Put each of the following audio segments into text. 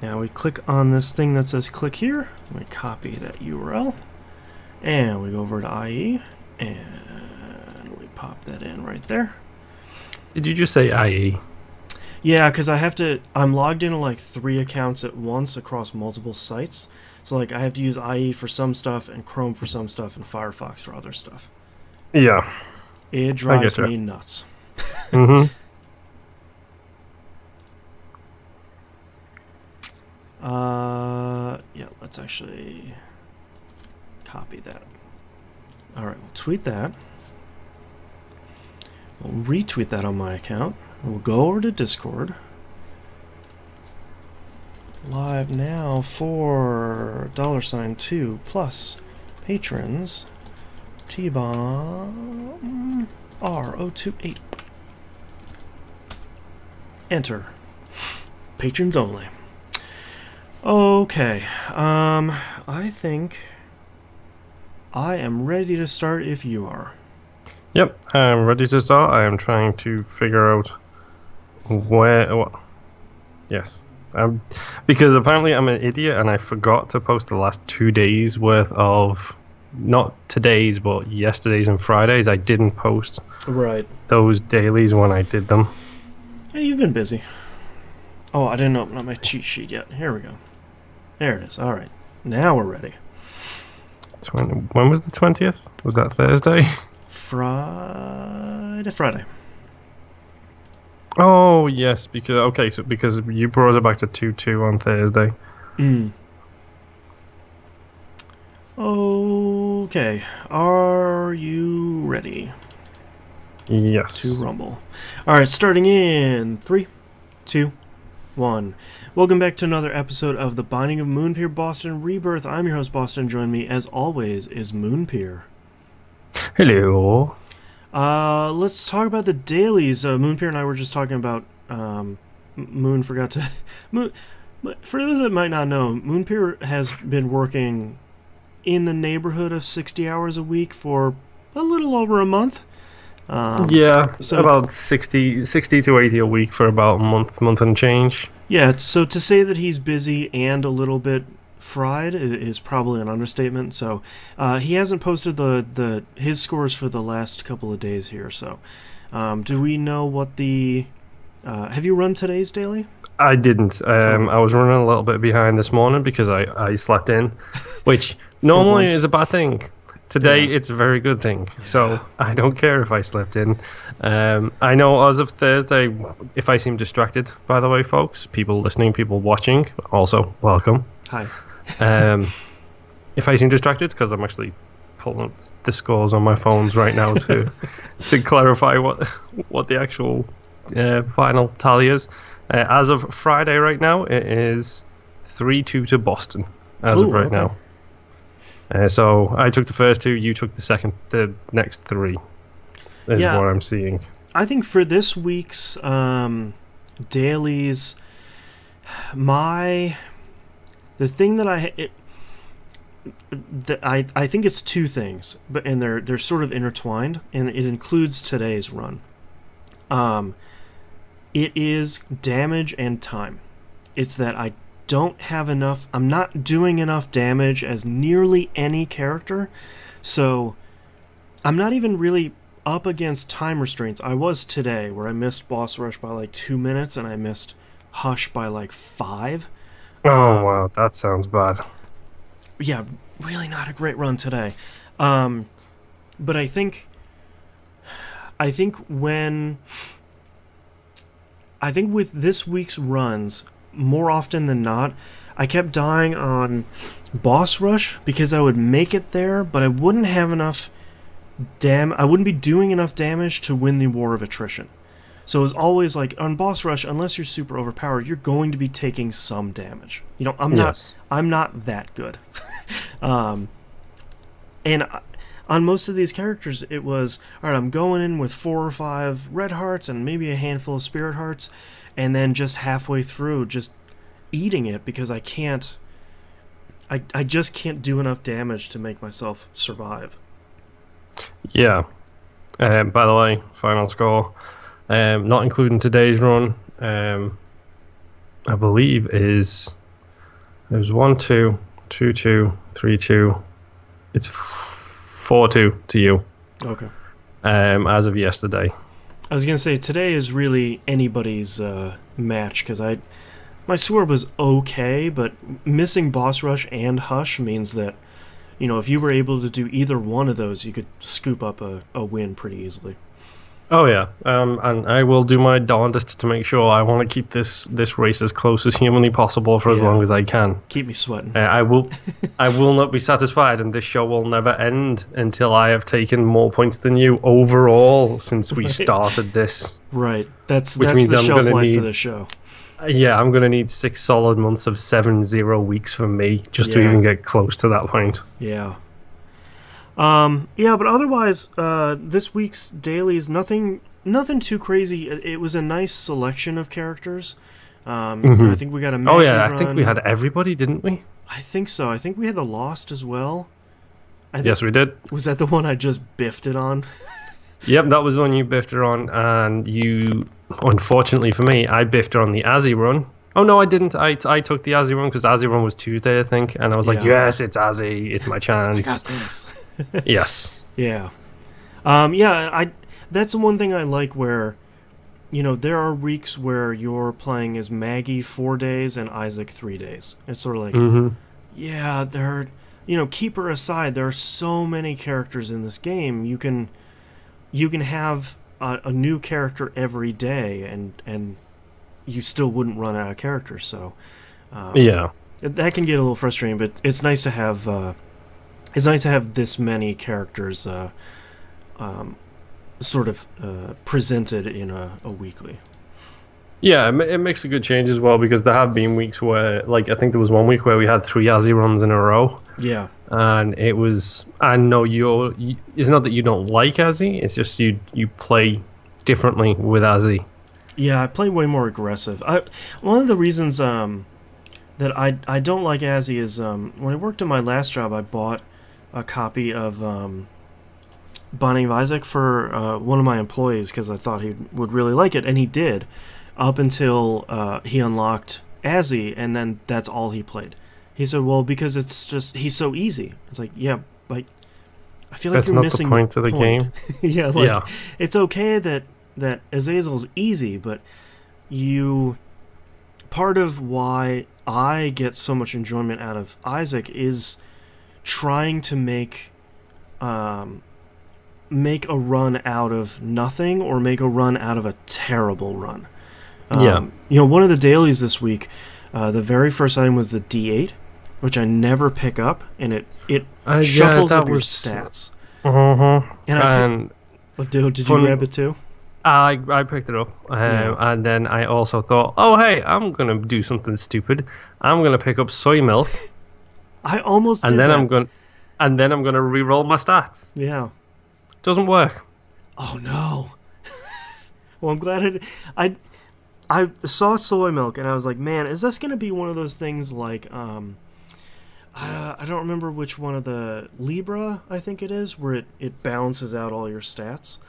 Now we click on this thing that says click here. We copy that URL. And we go over to IE. And we pop that in right there. Did you just say IE? Yeah, because I'm logged into like 3 accounts at once across multiple sites. So like I have to use IE for some stuff and Chrome for some stuff and Firefox for other stuff. Yeah. It drives me nuts. Mm-hmm. Yeah, let's actually copy that. Alright, we'll tweet that. We'll retweet that on my account. We'll go over to Discord. Live now for $2 plus patrons. T-Bomb R028. Enter. Patrons only. Okay. I think I am ready to start if you are. Yep, I'm ready to start. I am trying to figure out where... Well, yes. Because apparently I'm an idiot and I forgot to post the last 2 days worth of... Not today's, but yesterday's and Fridays. I didn't post those dailies when I did them. Yeah, you've been busy. Oh, I didn't open up my cheat sheet yet. Here we go. There it is. All right. Now we're ready. When was the 20th? Was that Thursday? Friday. Oh, yes. Because you brought it back to 2-2 on Thursday. Okay. Are you ready? Yes. To rumble. All right. Starting in 3, 2, 1. Welcome back to another episode of The Binding of Moonpir Boston Rebirth. I'm your host, Boston. Join me, as always, is Moonpir. Hello. Let's talk about the dailies. Moonpir and I were just talking about Moon forgot to... For those that might not know, Moonpir has been working in the neighborhood of 60 hours a week for a little over a month. So about 60 to 80 a week for about a month and change. Yeah, so to say that he's busy and a little bit fried is probably an understatement. So he hasn't posted his scores for the last couple of days here. So do we know what the... have you run today's daily? I didn't. I was running a little bit behind this morning because I slept in, which normally is a bad thing. Today, it's a very good thing, so I don't care if I slept in. I know as of Thursday, if I seem distracted, by the way, folks, people listening, people watching, also, welcome. Hi. If I seem distracted, because I'm actually pulling up the scores on my phones right now to clarify what the actual final tally is. As of Friday right now, it is 3-2 to Boston, as of right now. So I took the first 2, you took the next 3, is what I'm seeing. I think for this week's dailies, the thing that I think it's 2 things, and they're sort of intertwined, and it includes today's run. It is damage and time. It's that I don't have enough. I'm not doing enough damage as nearly any character, so I'm not even really up against time restraints. I was today, where I missed boss rush by like 2 minutes and I missed hush by like 5. Oh wow, that sounds bad. Yeah, really not a great run today. But I think with this week's runs, more often than not, I kept dying on boss rush because I would make it there, but I wouldn't have enough I wouldn't be doing enough damage to win the war of attrition. So it was always like on boss rush, unless you're super overpowered, you're going to be taking some damage. You know, I'm not that good. And on most of these characters, it was, all right, I'm going in with 4 or 5 red hearts and maybe a handful of spirit hearts, and then just halfway through, just eating it because I just can't do enough damage to make myself survive. Yeah. By the way, final score, not including today's run, I believe is It was 1-2, 2-2, 3-2. It's 4-2 to you. Okay. As of yesterday. I was gonna say today is really anybody's match because my score was okay, but missing Boss Rush and Hush means that, you know, if you were able to do either one of those, you could scoop up a win pretty easily. Oh yeah, and I will do my darndest to make sure. I want to keep this race as close as humanly possible for as long as I can. Keep me sweating. I will not be satisfied, and this show will never end until I have taken more points than you overall since we started this. Right, that's means the I'm shelf gonna life need, for the show. Yeah, I'm gonna need 6 solid months of 7-0 weeks from me just to even get close to that point. Yeah. Yeah, but otherwise, this week's dailies, nothing too crazy. It was a nice selection of characters. I think we got a Maggie run. I think we had everybody, didn't we? I think so. I think we had the Lost as well. Yes, we did. Was that the one I just biffed it on? Yep, that was the one you biffed her on, and you, unfortunately for me, I biffed her on the Azzy run. Oh no, I didn't. I took the Azzy run because Azzy run was Tuesday, I think, and I was like, yes, it's Azzy, it's my chance. I got this. Yes. Yeah. That's the one thing I like where, you know, there are weeks where you're playing as Maggie 4 days and Isaac 3 days. It's sort of like, keep her aside. There are so many characters in this game. You can have a new character every day, and you still wouldn't run out of characters. So, that can get a little frustrating. But it's nice to have. It's nice to have this many characters sort of presented in a weekly. Yeah, it makes a good change as well, because there have been weeks where, like, I think there was one week where we had 3 Azzy runs in a row. Yeah. And it was... I know it's not that you don't like Azzy, it's just you play differently with Azzy. Yeah, I play way more aggressive. One of the reasons that I don't like Azzy is when I worked at my last job, I bought a copy of Binding of Isaac for one of my employees because I thought he would really like it, and he did, up until he unlocked Azzy, and then that's all he played. He said, well, because it's just, he's so easy. It's like, yeah, like, I feel like you're missing the point of the game. Yeah, it's okay that Azazel's easy, but part of why I get so much enjoyment out of Isaac is trying to make a run out of nothing, or make a run out of a terrible run. You know, one of the dailies this week, the very first item was the D8, which I never pick up, and it shuffles up your stats. And did you grab it too? I picked it up, and then I also thought, oh hey, I'm gonna do something stupid. I'm gonna pick up soy milk. I almost did that. I'm gonna re-roll my stats. Yeah. Doesn't work. Oh no. Well, I'm glad I saw soy milk and I was like, man, is this gonna be one of those things like I don't remember which one of the Libra I think it is, where it balances out all your stats.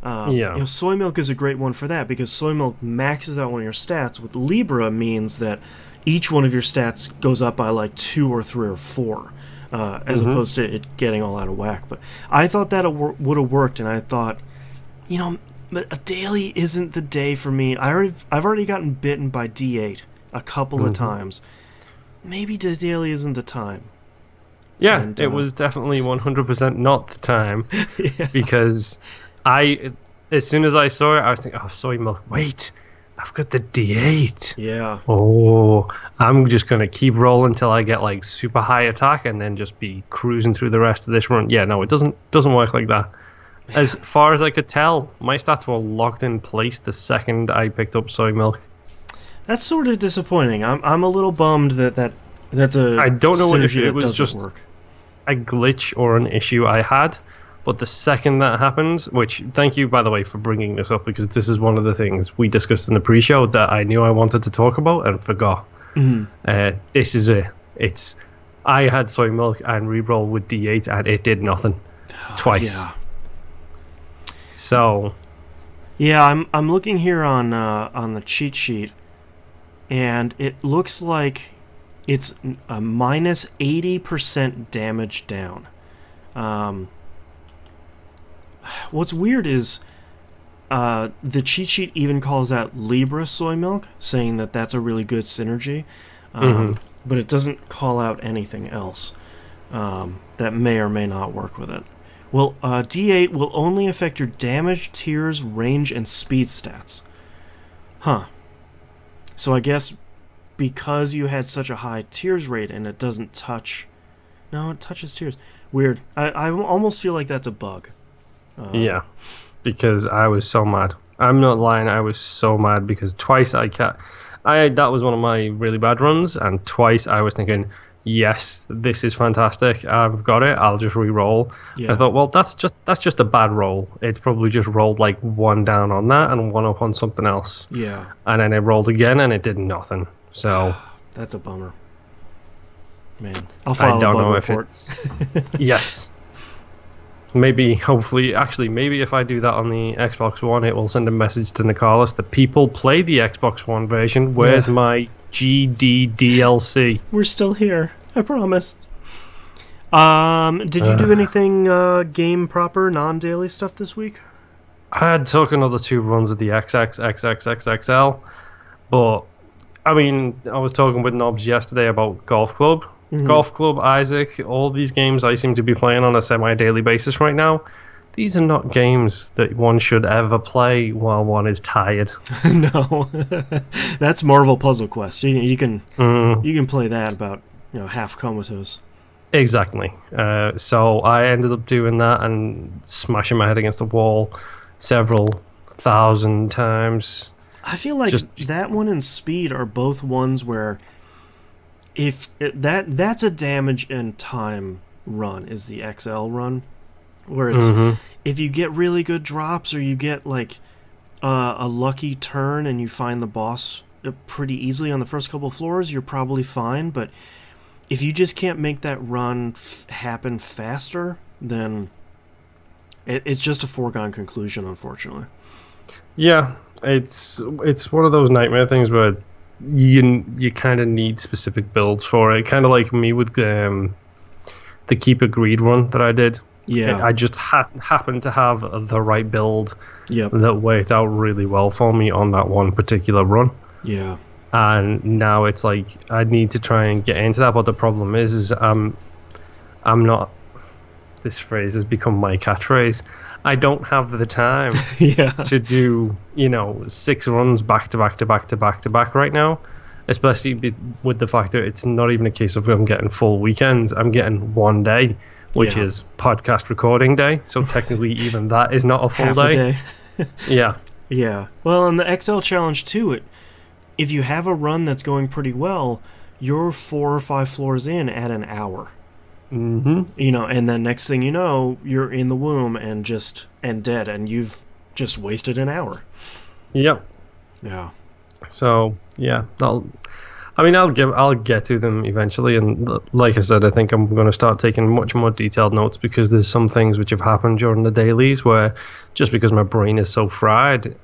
You know, soy milk is a great one for that, because soy milk maxes out one of your stats. With Libra means that each one of your stats goes up by like 2 or 3 or 4. As opposed to it getting all out of whack. But I thought that would have worked, and I thought, you know, but a daily isn't the day for me. I've already gotten bitten by D8 a couple of times. Maybe the daily isn't the time. Yeah, and, it was definitely 100% not the time, because as soon as I saw it, I was thinking, oh, soy milk, wait, I've got the D8. Yeah. Oh, I'm just going to keep rolling until I get like super high attack and then just be cruising through the rest of this run. Yeah, no, it doesn't work like that. Man. As far as I could tell, my stats were locked in place the second I picked up soy milk. That's sort of disappointing. I'm a little bummed that's a I don't know what if it was just work. A glitch or an issue I had. But the second that happens, which, thank you, by the way, for bringing this up, because this is one of the things we discussed in the pre-show that I knew I wanted to talk about and forgot. This is it. I had soy milk and reroll with D8, and it did nothing. Twice. Yeah. So. Yeah, I'm looking here on the cheat sheet, and it looks like It's a minus 80% damage down. What's weird is the cheat sheet even calls out Libra soy milk, saying that that's a really good synergy, but it doesn't call out anything else that may or may not work with it. Well, D8 will only affect your damage, tiers, range, and speed stats. Huh. So I guess because you had such a high tiers rate and it doesn't touch... No, it touches tiers. Weird. I almost feel like that's a bug. Yeah, because I was so mad. I'm not lying, I was so mad because twice that was one of my really bad runs, and twice I was thinking, yes, this is fantastic, I've got it, I'll just re-roll. Yeah. I thought, well, that's just a bad roll. It's probably just rolled like one down on that and one up on something else. Yeah. And then it rolled again and it did nothing. So that's a bummer. Man, I'll file a bug report. Yes. Maybe, hopefully, actually, maybe if I do that on the Xbox One, it will send a message to Nicholas that people play the Xbox One version. Where's my GD DLC? We're still here, I promise. Did you do anything game proper, non-daily stuff this week? I had took another 2 runs of the XXXXXXL, but I mean, I was talking with Nobs yesterday about Golf Club. Golf Club, Isaac, all these games I seem to be playing on a semi-daily basis right now. These are not games that one should ever play while one is tired. No, that's Marvel Puzzle Quest. You can play that about half comatose. Exactly. So I ended up doing that and smashing my head against the wall several thousand times. I feel like that one and Speed are both ones where that's a damage and time run, is the XL run, where it's if you get really good drops or you get like a lucky turn and you find the boss pretty easily on the first couple of floors, you're probably fine. But if you just can't make that run happen faster, then it's just a foregone conclusion, unfortunately. Yeah, it's one of those nightmare things where you kind of need specific builds for it. Kind of like me with the Keep It Greed run that I did. Yeah, I just happened to have the right build that worked out really well for me on that one particular run. Yeah, and now it's like I need to try and get into that, but the problem is I'm not. This phrase has become my catchphrase. I don't have the time to do 6 runs back to back to back to back to back right now, especially with the fact that it's not even a case of I'm getting full weekends. I'm getting one day, which is podcast recording day, so technically even that is not a full day. Yeah. Well, on the XL challenge too, if you have a run that's going pretty well, you're 4 or 5 floors in at an hour. And then next thing you know, you're in the womb and dead, and you've just wasted an hour. Yep. Yeah. So yeah, I'll get to them eventually, and like I said, I think I'm going to start taking much more detailed notes because there's some things which have happened during the dailies where just because my brain is so fried,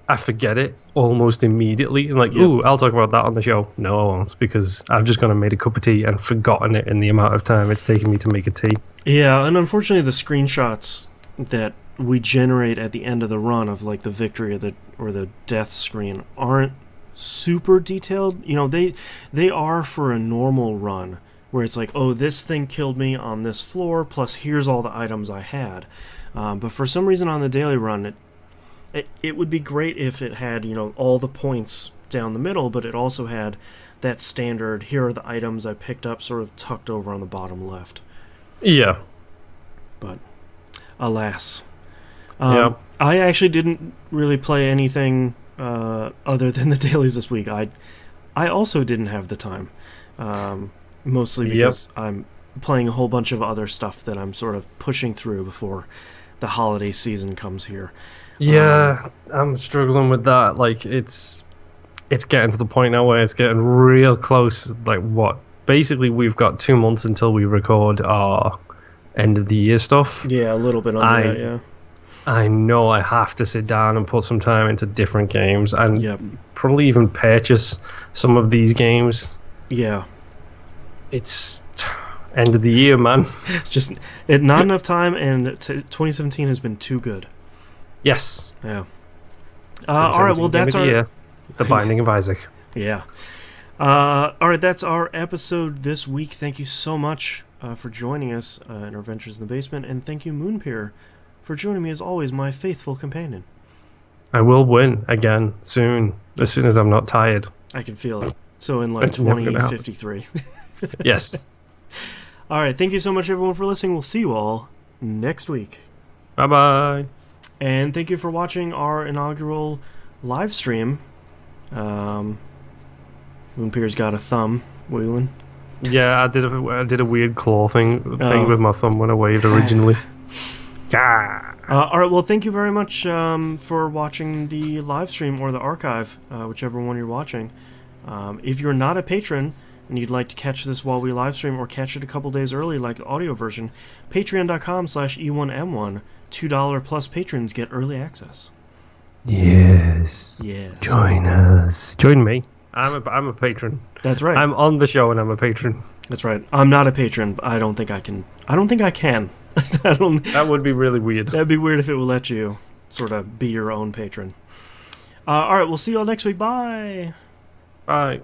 I forget it almost immediately. I'm like, ooh, I'll talk about that on the show. No, I won't, because I've just gone and made a cup of tea and forgotten it in the amount of time it's taken me to make a tea. Yeah, and unfortunately the screenshots that we generate at the end of the run of like the victory or the death screen aren't super detailed. They are for a normal run where it's like, oh, this thing killed me on this floor, plus here's all the items I had. But for some reason on the daily run, it would be great if it had, all the points down the middle, but it also had that standard, here are the items I picked up, sort of tucked over on the bottom left. Yeah. But, alas. I actually didn't really play anything other than the dailies this week. I also didn't have the time, mostly because I'm playing a whole bunch of other stuff that I'm sort of pushing through before the holiday season comes here. Yeah, I'm struggling with that. Like, it's getting to the point now where it's getting real close. Like, basically we've got 2 months until we record our end of the year stuff. Yeah, a little bit on that, yeah. I know I have to sit down and put some time into different games and probably even purchase some of these games. Yeah. It's end of the year, man. It's just not enough time, and 2017 has been too good. Yes. Yeah. All right. Well, that's our year. The Binding of Isaac. Yeah. All right. That's our episode this week. Thank you so much for joining us in our Adventures in the Basement, and thank you, Moonpir, for joining me as always, my faithful companion. I will win again soon, as soon as I'm not tired. I can feel it. So in like 2053. Yes. All right. Thank you so much, everyone, for listening. We'll see you all next week. Bye-bye. And thank you for watching our inaugural live stream. Moonpir's got a thumb wiggling. Yeah, I did a weird claw thing with my thumb when I waved originally. All right, well, thank you very much for watching the live stream or the archive, whichever one you're watching. If you're not a patron and you'd like to catch this while we live stream or catch it a couple days early like the audio version, patreon.com/E1M1. $2 plus patrons get early access. Yes. Yes. Join us. Join me. I'm a patron. That's right. I'm on the show and I'm a patron. That's right. I'm not a patron, but I don't think I can. That would be really weird. That'd be weird if it would let you sort of be your own patron. All right, we'll see you all next week. Bye. Bye.